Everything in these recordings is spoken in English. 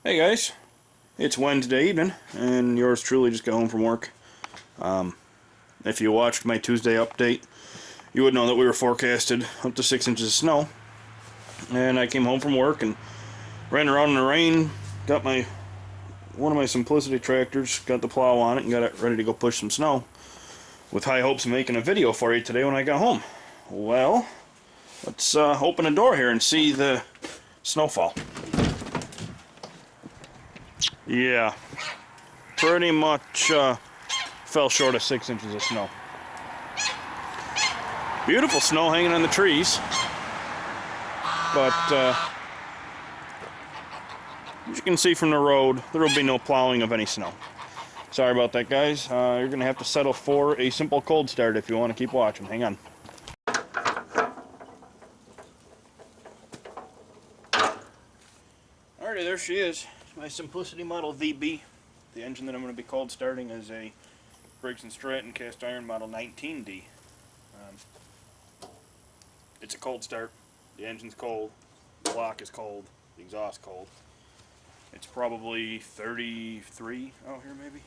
Hey guys, it's Wednesday evening, and yours truly just got home from work. If you watched my Tuesday update, you would know that we were forecasted up to 6 inches of snow. And I came home from work and ran around in the rain, got one of my Simplicity tractors, got the plow on it, and got it ready to go push some snow, with high hopes of making a video for you today when I got home. Well, let's open the door here and see the snowfall. Yeah, pretty much fell short of 6 inches of snow. Beautiful snow hanging on the trees, but as you can see from the road, there will be no plowing of any snow. Sorry about that, guys. You're going to have to settle for a simple cold start if you want to keep watching. Hang on. Alrighty, there she is. My Simplicity Model VB. The engine that I'm going to be cold starting is a Briggs and Stratton cast iron Model 19D. It's a cold start. The engine's cold, the block is cold, the exhaust cold. It's probably 33 out here maybe.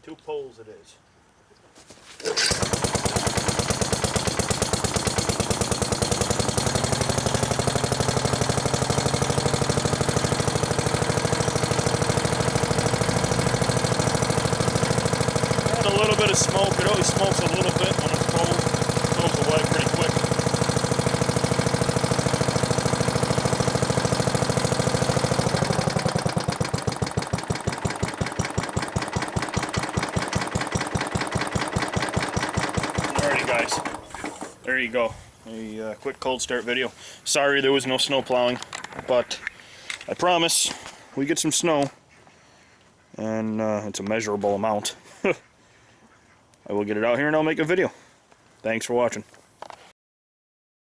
Two poles it is. Got a little bit of smoke. It always smokes a little bit when it's cold. It goes away pretty quick. Alrighty guys, there you go, a quick cold start video. Sorry there was no snow plowing, but I promise we get some snow, and it's a measurable amount. I will get it out here and I'll make a video. Thanks for watching.